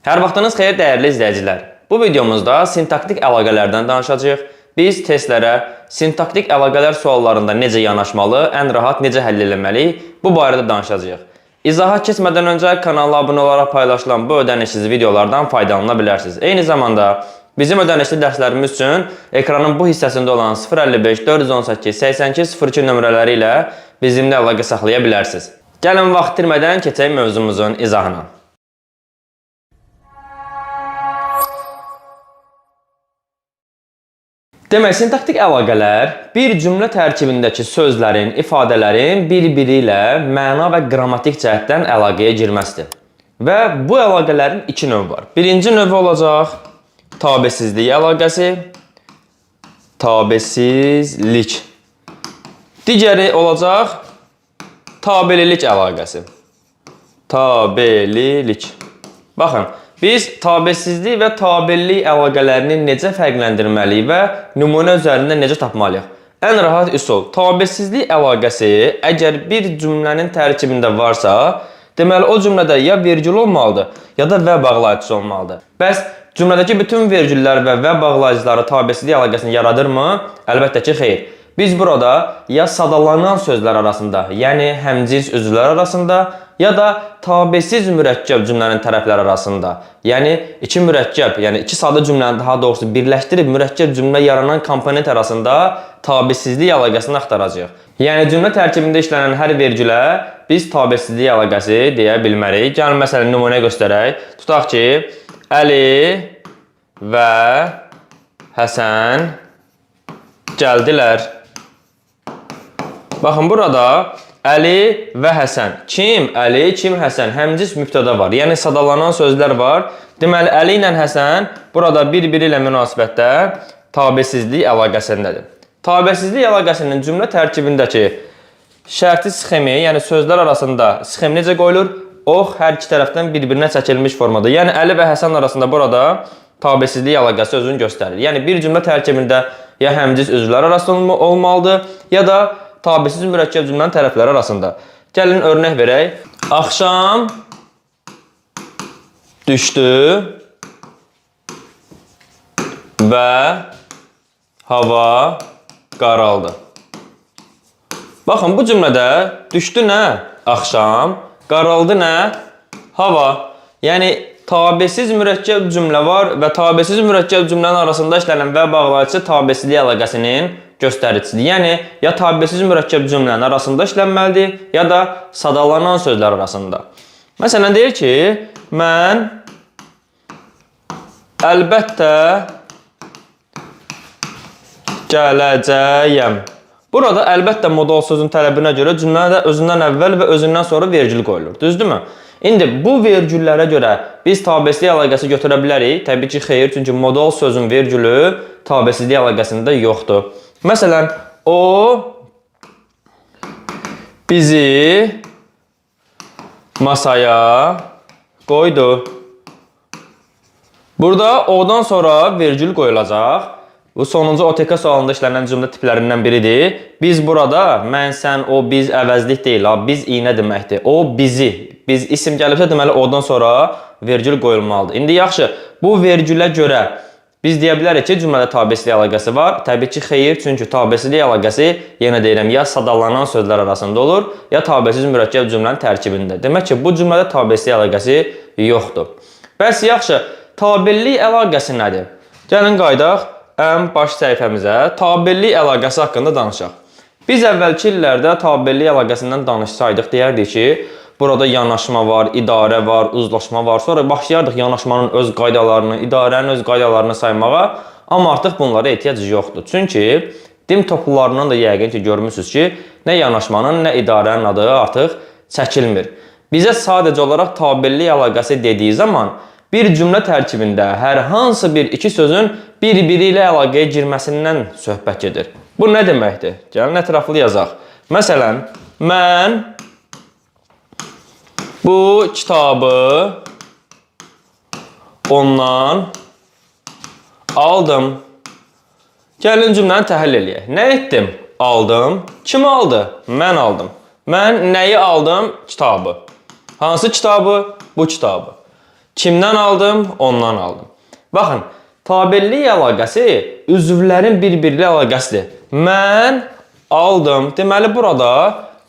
Hər vaxtınız xeyir dəyərli izləyicilər. Bu videomuzda sintaktik əlaqələrdən danışacağıq. Biz testlərə sintaktik əlaqələr suallarında necə yanaşmalı, ən rahat necə həll etməliyik, bu barədə danışacağıq. İzaha keçmədən öncə kanala abunə olaraq paylaşılan bu ödənişsiz videolardan faydalana bilərsiniz. Eyni zamanda bizim ödənişli dərslərimiz üçün ekranın bu hissəsində olan 055 418 82 02 nömrələri ilə bizimlə əlaqə saxlaya bilərsiniz. Gəlin vaxt itirmədən keçək mövzumuzun izahına. Demək, sintaktik əlaqələr bir cümlə tərkibindəki sözlərin, ifadələrin bir-biri ilə məna və qrammatik cəhətdən əlaqəyə girməsidir. Və bu əlaqələrin iki növü var. Birinci növü olacaq tabesizlik əlaqəsi, tabesizlik. Digəri olacaq tabelilik əlaqəsi, tabelilik. Baxın. Biz tabesizlik və tabellik əlaqələrini necə fərqləndirməliyik və nümunə üzərində necə tapmalıyıq? Ən rahat üsul, tabesizlik əlaqəsi əgər bir cümlənin tərkibində varsa, deməli o cümlədə ya vergül olmalıdır, ya da və bağlayıcısı olmalıdır. Bəs cümlədəki bütün vergüllər və bağlayıcıları tabesizlik əlaqəsini yaradırmı? Əlbəttə ki, xeyr. Biz burada ya sadalanan sözlər arasında, yəni həmcins üzvlər arasında, ya da tabesiz mürəkkəb cümlənin tərəfləri arasında, yəni iki mürəkkəb, yəni iki sadə cümləni daha doğrusu birləşdirib mürəkkəb cümlə yaranan komponent arasında tabesizlik əlaqəsini axtaracağıq. Yəni cümlə tərkibində işlənən hər vergülə biz tabesizlik əlaqəsi deyə bilmərik. Gəlin məsələn nümunə göstərək. Tutaq ki, Əli və Həsən gəldilər. Baxın, burada Əli və Həsən. Kim? Əli, kim? Həsən. Həmcins mübtəda var. Yəni sadalanan sözlər var. Deməli, Əli ilə Həsən burada bir-biri ilə münasibətdə tabesizlik əlaqəsindədir. Tabesizlik əlaqəsinin cümlə tərkibindəki şərti sxemi, yəni sözlər arasında sxem necə qoyulur? Ox hər iki tərəfdən bir-birinə çəkilmiş formada. Yəni, Əli və Həsən arasında burada tabesizlik əlaqəsi özünü göstərir. Yəni, bir cümlə tərkibində ya həmcins üzvlər arasında olmalıdır, ya da tabesiz mürəkkəb cümlənin tərəfləri arasında. Gəlin örnək verək. Axşam düşdü və hava qaraldı. Baxın, bu cümlədə düşdü nə? Axşam. Qaraldı nə? Hava. Yəni, tabesiz mürəkkəb cümlə var və tabesiz mürəkkəb cümlənin arasında işlənən və bağlayıcı tabesizlik əlaqəsinin göstəricisidir. Yəni, ya tabesiz mürəkkəb cümlənin arasında işlənməlidir, ya da sadalanan sözlər arasında. Məsələn, deyir ki, mən əlbəttə gələcəyəm. Burada əlbəttə modal sözün tələbinə görə cümlədə özündən əvvəl və özündən sonra vergül qoyulur. Düzdürmü? İndi bu vergüllərə görə biz tabesizlik əlaqəsi götürə bilərik. Təbii ki, xeyr, çünki modal sözün vergülü tabesizlik əlaqəsində yoxdur. Məsələn, o bizi masaya qoydu. Burada o-dan sonra vergül qoyulacaq. Bu sonuncu OTK sualında işlənən cümlə tiplərindən biridir. Biz burada mən, sən, o, biz əvəzlik deyil. Biz iynə deməkdir. O, bizi. Biz isim gəlibsə, deməli o-dan sonra vergül qoyulmalıdır. İndi yaxşı, bu vergülə görə biz deyə bilərik ki, cümlədə tabesizlik əlaqəsi var. Təbii ki, xeyir, çünki tabesizlik əlaqəsi, yenə deyirəm, ya sadalanan sözlər arasında olur, ya tabesiz mürəkkəb cümlənin tərkibində. Demək ki, bu cümlədə tabesizlik əlaqəsi yoxdur. Bəs yaxşı, tabellik əlaqəsi nədir? Gəlin qaydaq ən baş səhifəmizə tabellik əlaqəsi haqqında danışaq. Biz əvvəlki illərdə tabellik əlaqəsindən danışsaydıq, deyərdik ki, burada yanaşma var, idarə var, uzlaşma var. Sonra başlayardıq yanaşmanın öz qaydalarını, idarənin öz qaydalarını saymağa. Amma artıq bunlara ehtiyac yoxdur. Çünki dim toplularından da yəqin ki, görmüsünüz ki, nə yanaşmanın, nə idarənin adı artıq çəkilmir. Bizə sadəcə olaraq tabellik əlaqəsi dediyi zaman bir cümlə tərkibində hər hansı bir iki sözün bir-biri ilə əlaqəyə girməsindən söhbət gedir. Bu nə deməkdir? Gəlin ətraflı yazaq. Məsələn, mən bu kitabı ondan aldım. Gəlin cümləni təhlil eləyək. Nə etdim? Aldım. Kim aldı? Mən aldım. Mən nəyi aldım? Kitabı. Hansı kitabı? Bu kitabı. Kimdən aldım? Ondan aldım. Baxın, tabellik əlaqəsi üzvlərin bir-birilə əlaqəsidir. Mən aldım. Deməli, burada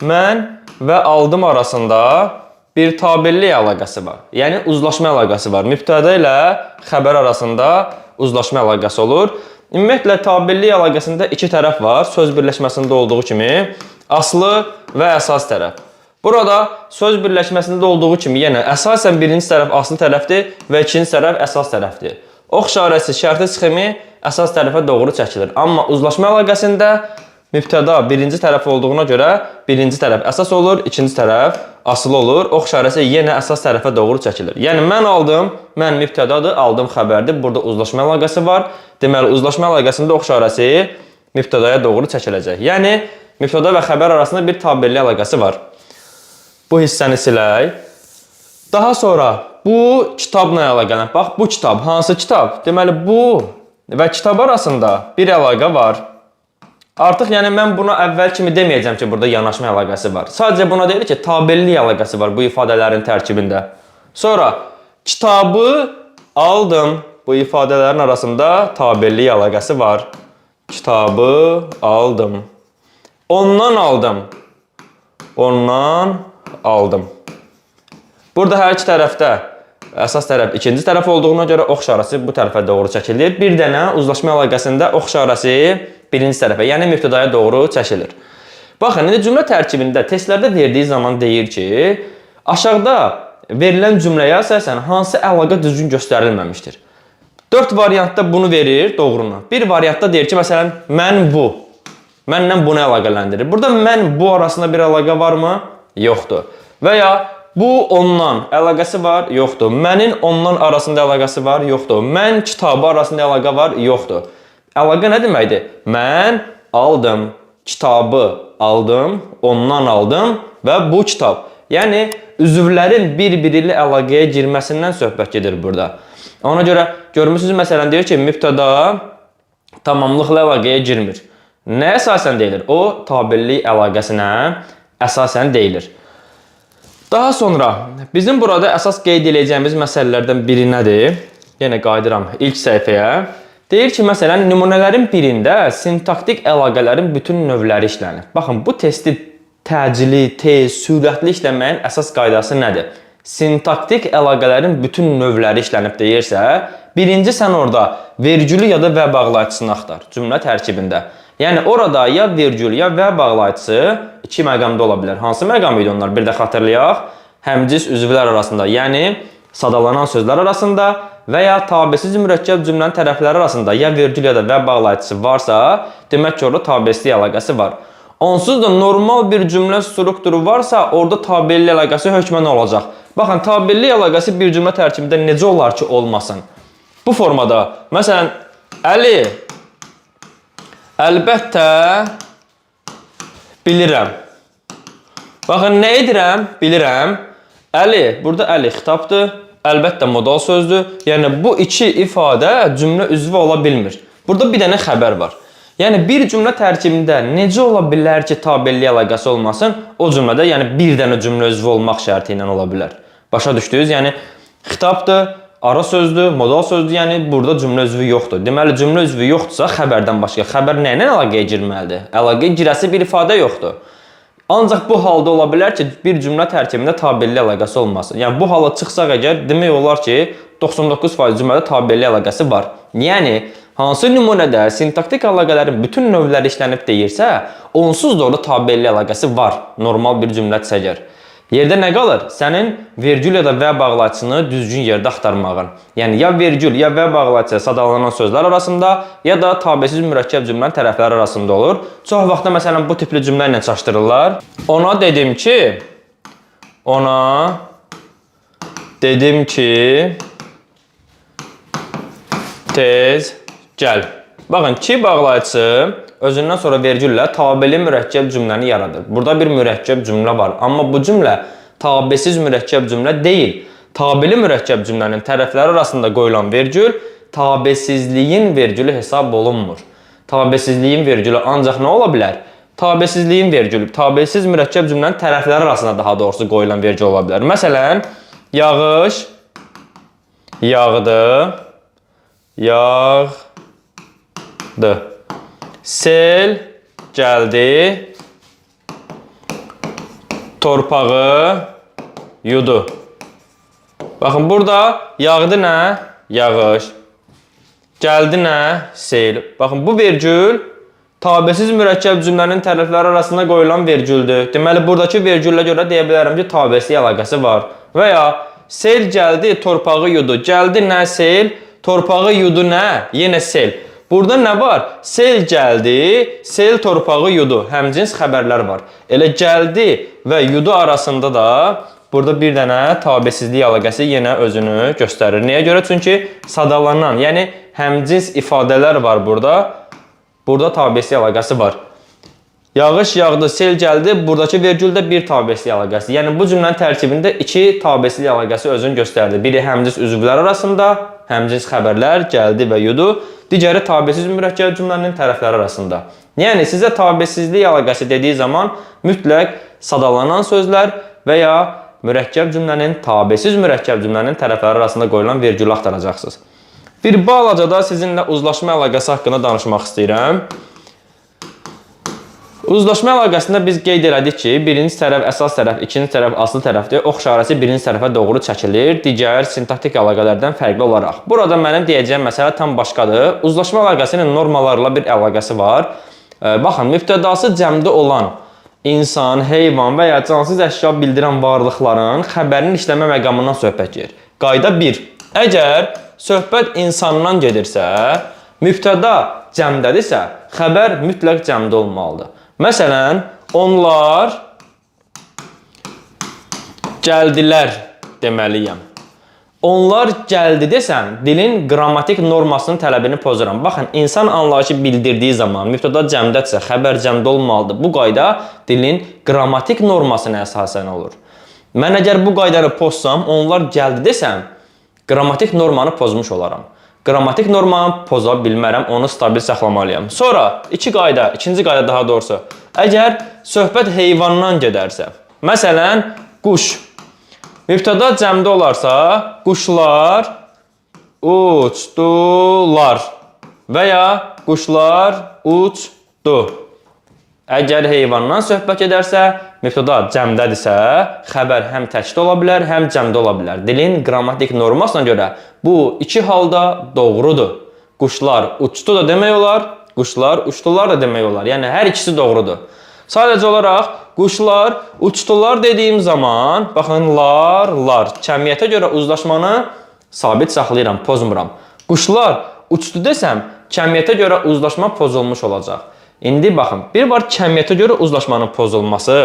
mən və aldım arasında bir tabellik əlaqəsi var. Yəni, uzlaşma əlaqəsi var. Mübtədə ilə xəbər arasında uzlaşma əlaqəsi olur. Ümumiyyətlə, tabellik əlaqəsində iki tərəf var. Söz birləşməsində olduğu kimi aslı və əsas tərəf. Burada söz birləşməsində olduğu kimi yenə əsasən birinci tərəf aslı tərəfdir və ikinci tərəf əsas tərəfdir. Ox işarəsi, şərti sxemi əsas tərəfə doğru çəkilir. Amma uzlaşma əlaqəsində mübtəda birinci tərəf olduğuna görə birinci tərəf əsas olur, ikinci tərəf asılı olur. Ox işarəsi yenə əsas tərəfə doğru çəkilir. Yəni mən aldım, mən mübtədadır, aldım xəbərdir. Burada uzlaşma əlaqəsi var. Deməli, uzlaşma əlaqəsində ox işarəsi mübtədaya doğru çəkiləcək. Yəni mübtəda və xəbər arasında bir tabellik əlaqəsi var. Bu hissəni silək. Daha sonra bu kitabla əlaqələnir. Bax, bu kitab. Hansı kitab? Deməli, bu və kitab arasında bir əlaqə var. Artıq yəni mən buna əvvəl kimi deməyəcəm ki, burada yanaşma əlaqəsi var. Sadəcə buna deyilir ki, tabellik əlaqəsi var bu ifadələrin tərkibində. Sonra kitabı aldım. Bu ifadələrin arasında tabellik əlaqəsi var. Kitabı aldım. Ondan aldım. Ondan aldım. Burada hər iki tərəfdə əsas tərəf ikinci tərəf olduğuna görə ox işarəsi bu tərəfə doğru çəkilir. Bir dənə uzlaşma əlaqəsində ox işarəsi birinci tərəfə, yəni mübtədaya doğru çəkilir. Baxın, indi cümlə tərkibində testlərdə verdiyi zaman deyir ki, aşağıda verilən cümləyə əsasən hansı əlaqə düzgün göstərilməmişdir. 4 variantda bunu verir, doğrunu. Bir variantda deyir ki, məsələn, mən bu. Mənlə bunu əlaqələndirir. Burada mən bu arasında bir əlaqə varmı? Yoxdur. Və ya bu ondan əlaqəsi var? Yoxdur. Mənin ondan arasında əlaqəsi var? Yoxdur. Mən kitabı arasında əlaqə var? Yoxdur. Əlaqə nə deməkdir? Mən aldım, kitabı aldım, ondan aldım və bu kitab. Yəni, üzvlərin bir-biri ilə əlaqəyə girməsindən söhbət gedir burada. Ona görə görmüsünüz, məsələn, deyir ki, mübtəda tamamlıqla əlaqəyə girmir. Nə əsasən deyilir? O, tabellik əlaqəsinə əsasən deyilir. Daha sonra, bizim burada əsas qeyd edəcəyimiz məsələlərdən biri nədir? Yenə qayıdıram ilk səhifəyə. Deyir ki, məsələn, nümunələrin birində sintaktik əlaqələrin bütün növləri işlənir. Baxın, bu testi təcili, tez, sürətli işləməyin əsas qaydası nədir? Sintaktik əlaqələrin bütün növləri işlənib deyirsə, birinci sən orada vergülü ya da və bağlayıcısını axtar cümlə tərkibində. Yəni orada ya vergül ya və bağlayıcısı iki məqamda ola bilər. Hansı məqam idi onlar? Bir də xatırlayaq. Həmcis üzvlər arasında, yəni sadalanan sözlər arasında və ya tabesiz mürəkkəb cümlənin tərəfləri arasında ya vergül ya da və bağlayıcısı varsa, demək ki, orada tabesizlik əlaqəsi var. Onsuz da normal bir cümlə strukturu varsa, orada tabellik əlaqəsi hökmən olacaq. Baxın, tabellik əlaqəsi bir cümlə tərkibində necə olar ki, olmasın? Bu formada, məsələn, Əli, əlbəttə bilirəm. Baxın, nə edirəm? Bilirəm. Əli, burada Əli xitabdır, əlbəttə modal sözdür. Yəni, bu iki ifadə cümlə üzvü ola bilmir. Burada bir dənə xəbər var. Yəni, bir cümlə tərkibində necə ola bilər ki, tabellik əlaqəsi olmasın? O cümlədə, yəni bir dənə cümlə üzvü olmaq şərti ilə ola bilər. Başa düşdünüz? Yəni, xitabdır, ara sözdür, modal sözdür, yəni burada cümlə üzvü yoxdur. Deməli, cümlə üzvü yoxdursa, xəbərdən başqa. Xəbər nə ilə əlaqəyə girməlidir? Əlaqəyə girəsi bir ifadə yoxdur. Ancaq bu halda ola bilər ki, bir cümlə tərkibində tabellik əlaqəsi olmasın. Yəni, bu hala çıxsaq əgər, demək olar ki, 99% cümlədə tabellik əlaqəsi var. Yəni, hansı nümunədə sintaktik əlaqələrin bütün növləri işlənib deyirsə, onsuz da orada tabellik əlaqəsi var, normal bir cümlə çəkər. Yerdə nə qalır? Sənin vergül ya da və bağlayıcısını düzgün yerdə axtarmağın. Yəni, ya vergül, ya və bağlayıcı sadalanan sözlər arasında, ya da tabesiz mürəkkəb cümlənin tərəfləri arasında olur. Çox vaxtda, məsələn, bu tipli cümlə ilə çaşdırırlar. Ona dedim ki, tez gəl. Baxın, ki bağlayıcısı özündən sonra vergüllə tabeli mürəkkəb cümləni yaradır. Burada bir mürəkkəb cümlə var. Amma bu cümlə tabesiz mürəkkəb cümlə deyil. Tabeli mürəkkəb cümlənin tərəfləri arasında qoyulan vergül tabesizliyin vergülü hesab olunmur. Tabesizliyin vergülü ancaq nə ola bilər? Tabesizliyin vergülü, tabesiz mürəkkəb cümlənin tərəfləri arasında daha doğrusu qoyulan vergül ola bilər. Məsələn, yağış yağdı. Yağdı. Sel gəldi. Torpağı yudu. Baxın, burada yağdı nə? Yağış. Gəldi nə? Sel. Baxın, bu vergül tabesiz mürəkkəb cümlənin tərəfləri arasında qoyulan vergüldür. Deməli, buradakı vergüllə görə deyə bilərəm ki, tabesi əlaqəsi var. Və ya sel gəldi, torpağı yudu. Gəldi nə? Sel. Torpağı yudu nə? Yenə sel. Burada nə var? Sel gəldi, sel torpağı yudu. Həmcins xəbərlər var. Elə gəldi və yudu arasında da burada bir dənə tabesizlik əlaqəsi yenə özünü göstərir. Niyə görə? Çünki sadalanan, yəni həmcins ifadələr var burada. Burada tabesizlik əlaqəsi var. Yağış yağdı, sel gəldi. Buradakı vergüldə bir tabesizlik əlaqəsi. Yəni bu cümlənin tərkibində iki tabesizlik əlaqəsi özünü göstərdi. Biri həmcins üzvlər arasında, həmcins xəbərlər gəldi və yudu. Digəri tabesiz mürəkkəb cümlənin tərəfləri arasında. Yəni sizə tabesizlik əlaqəsi dediyi zaman mütləq sadalanan sözlər və ya mürəkkəb cümlənin, tabesiz mürəkkəb cümlənin tərəfləri arasında qoyulan vergülü axtaracaqsınız. Bir balacada sizinlə uzlaşma əlaqəsi haqqında danışmaq istəyirəm. Uzlaşma əlaqəsində biz qeyd elədik ki, birinci tərəf əsas tərəf, ikinci tərəf aslı tərəfdir. Ox işarəsi birinci tərəfə doğru çəkilir, digər sintaktik əlaqələrdən fərqli olaraq. Burada mənim deyəcəyim məsələ tam başqadır. Uzlaşma əlaqəsinin normalarla bir əlaqəsi var. Baxın, mübtədası cəmdə olan insan, heyvan və ya cansız əşya bildirən varlıqların xəbərinin işləmə məqamından söhbət gedir. Qayda 1. Əgər söhbət insandan gedirsə, mübtəda cəmdədirsə, xəbər mütləq cəmdə olmalıdır. Məsələn, onlar gəldilər deməliyəm. Onlar gəldi desəm, dilin qrammatik normasının tələbini pozuram. Baxın, insan anlayışı bildirdiyi zaman mübtəda cəmdədirsə, xəbər cəmdə olmalıdır. Bu qayda dilin qrammatik normasına əsasən olur. Mən əgər bu qaydanı pozsam, onlar gəldi desəm, qrammatik normanı pozmuş olaram. Qrammatik normanı poza bilmərəm, onu stabil saxlamalıyam. Sonra ikinci qayda daha doğrusu. Əgər söhbət heyvandan gedərsə, məsələn, quş. Mübtəda cəmdə olarsa, quşlar uçdular və ya quşlar uçdu. Əgər heyvandan söhbət edərsə, mübtəda cəmdədirsə, xəbər həm təkdə ola bilər, həm cəmdə ola bilər. Dilin qrammatik normasına görə bu iki halda doğrudur. Quşlar uçdu da demək olar, quşlar uçdular da demək olar. Yəni hər ikisi doğrudur. Sadəcə olaraq quşlar uçdular dediyim zaman, baxın, lar, cəmiyyətə görə uzlaşmanı sabit saxlayıram, pozmuram. Quşlar uçdu desəm, cəmiyyətə görə uzlaşma pozulmuş olacaq. İndi baxın, bir var cəmiyyətə görə uzlaşmanın pozulması.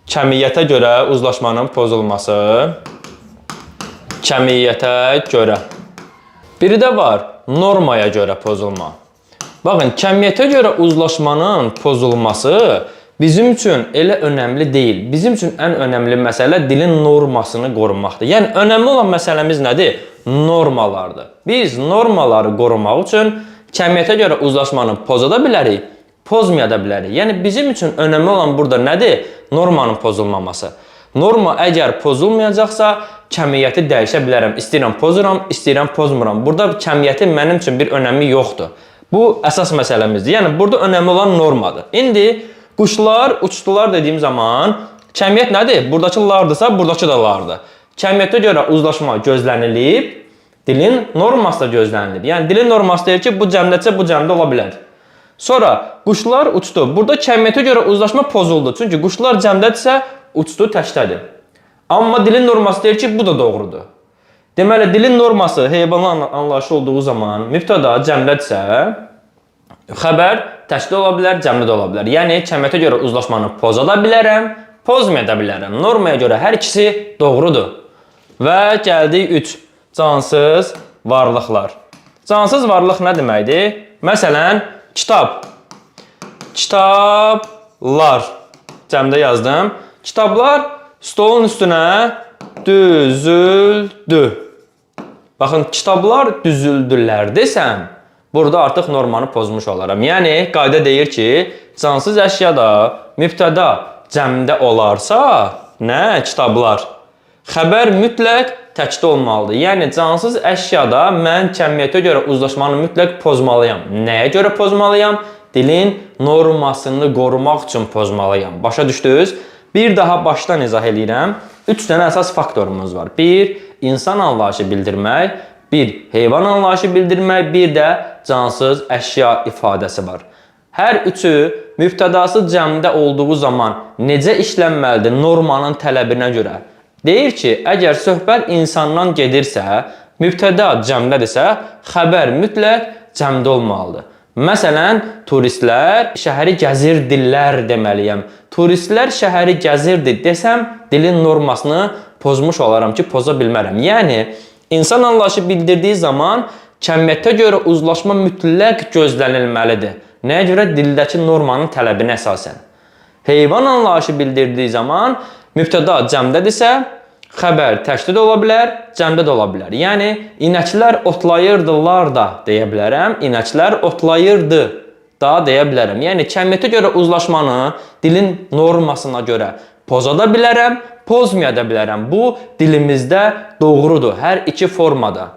Cəmiyyətə görə uzlaşmanın pozulması. Cəmiyyətə görə. Biri də var normaya görə pozulma. Baxın, cəmiyyətə görə uzlaşmanın pozulması bizim üçün elə önəmli deyil. Bizim üçün ən önəmli məsələ dilin normasını qorunmaqdır. Yəni, önəmli olan məsələmiz nədir? Normalardır. Biz normaları qorumaq üçün cəmiyyətə görə uzlaşmanı poza da bilərik, pozmaya da bilərik. Yəni, bizim üçün önəmli olan burada nədir? Normanın pozulmaması. Norma əgər pozulmayacaqsa, cəmiyyəti dəyişə bilərəm. İstəyirəm pozuram, istəyirəm pozmuram. Burada cəmiyyətin mənim üçün bir önəmi yoxdur. Bu, əsas məsələmizdir. Yəni, burada önəmli olan normadır. İndi, quşlar uçdular dediyim zaman, cəmiyyət nədir? Buradakı lardırsa, buradakı da lardır. Cəmiyyətə görə uzlaşma gözlənilib, dilin norması da gözlənilir. Yəni, dilin norması deyir ki, bu cəmdədirsə, bu cəmdə ola bilər. Sonra, quşlar uçdu. Burada cəmiyyətə görə uzlaşma pozuldu. Çünki quşlar cəmdədirsə, uçdu təkdədir. Amma dilin norması deyir ki, bu da doğrudur. Deməli, dilin norması heyvanın anlayışı olduğu zaman mübtəda cəmdədirsə, xəbər təkdə ola bilər, cəmdə də ola bilər. Yəni, cəmiyyətə görə uzlaşmanı poza da bilərəm, pozmaya da bilərəm. Normaya görə hər ikisi doğrudur. Və gəldik 3. Cansız varlıqlar. Cansız varlıq nə deməkdir? Məsələn, kitab. Kitablar. Cəmdə yazdım. Kitablar stolun üstünə düzüldü. Baxın, kitablar düzüldülər desəm, burada artıq normanı pozmuş olaram. Yəni, qayda deyir ki, cansız əşyada mübtəda cəmdə olarsa, nə? Kitablar. Xəbər mütləq təkdə olmalıdır. Yəni cansız əşyada mən cəmiyyətə görə uzlaşmanı mütləq pozmalıyam. Nəyə görə pozmalıyam? Dilin normasını qorumaq üçün pozmalıyam. Başa düşdünüz? Bir daha başdan izah edirəm. 3 dənə əsas faktorumuz var. 1. İnsan anlayışı bildirmək. 1. Heyvan anlayışı bildirmək. Bir də cansız əşya ifadəsi var. Hər üçü mübtədası cəmdə olduğu zaman necə işlənməlidir normanın tələbinə görə? Deyir ki, əgər söhbət insandan gedirsə, mübtəda cəmdədirsə, xəbər mütləq cəmdə olmalıdır. Məsələn, turistlər şəhəri gəzirdirlər deməliyəm. Turistlər şəhəri gəzirdir desəm, dilin normasını pozmuş olaram ki, poza bilmərəm. Yəni, insan anlayışı bildirdiyi zaman cəmiyyətə görə uzlaşma mütləq gözlənilməlidir. Nəyə görə? Dildəki normanın tələbinə əsasən. Heyvan anlayışı bildirdiyi zaman mübtəda cəmdədirsə, xəbər təkdə də ola bilər, cəmdə də ola bilər. Yəni, inəklər otlayırdılar da deyə bilərəm, inəklər otlayırdı da deyə bilərəm. Yəni, cəmiyyətə görə uzlaşmanı dilin normasına görə poza da bilərəm, pozmaya da bilərəm. Bu, dilimizdə doğrudur, hər iki formada.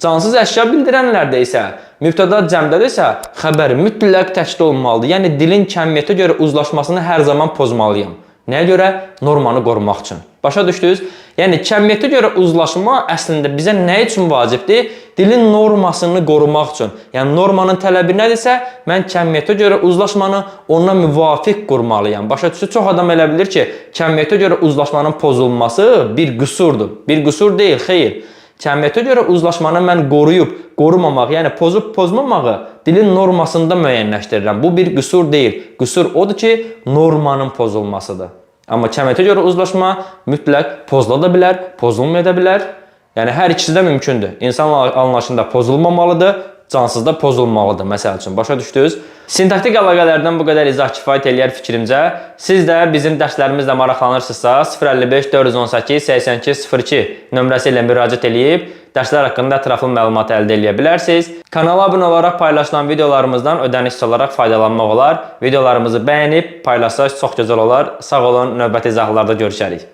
Cansız əşya bildirənlərdə isə, mübtəda cəmdədirsə, xəbər mütləq təkdə olmalıdır. Yəni, dilin cəmiyyətə görə uzlaşmasını hər zaman pozmalıyam. Nəyə görə? Normanı qorumaq üçün. Başa düşdünüz? Yəni, cəmiyyətə görə uzlaşma əslində bizə nə üçün vacibdir? Dilin normasını qorumaq üçün. Yəni, normanın tələbi nədirsə, mən cəmiyyətə görə uzlaşmanı ona müvafiq qurmalıyam. Başa düşdünüz? Çox adam elə bilir ki, cəmiyyətə görə uzlaşmanın pozulması bir qüsurdur. Bir qüsur deyil, xeyr. Cəmiyyətə görə uzlaşmanı mən qoruyub, qorumamaq, yəni pozub pozmamağı dilin normasında müəyyənləşdirirəm. Bu bir qüsur deyil. Qüsur odur ki, normanın pozulmasıdır. Amma cəmiyyətə görə uzlaşma mütləq pozula da bilər, pozulmaya da bilər. Yəni, hər ikisi də mümkündür. İnsan anlayışında pozulmamalıdır, cansızda pozulmalıdır, məsəl üçün. Başa düşdünüz? Sintaktik əlaqələrdən bu qədər izah kifayət eləyər fikrimcə. Siz də bizim dərslərimizlə maraqlanırsınızsa 055 418 8202 nömrəsi ilə müraciət edib dərslər haqqında ətraflı məlumat əldə edə bilərsiniz. Kanala abunə olaraq paylaşılan videolarımızdan ödənişsiz olaraq faydalanmaq olar. Videolarımızı bəyənib paylaşsaq çox gözəl olar. Sağ olun, növbəti izahlarda görüşərik.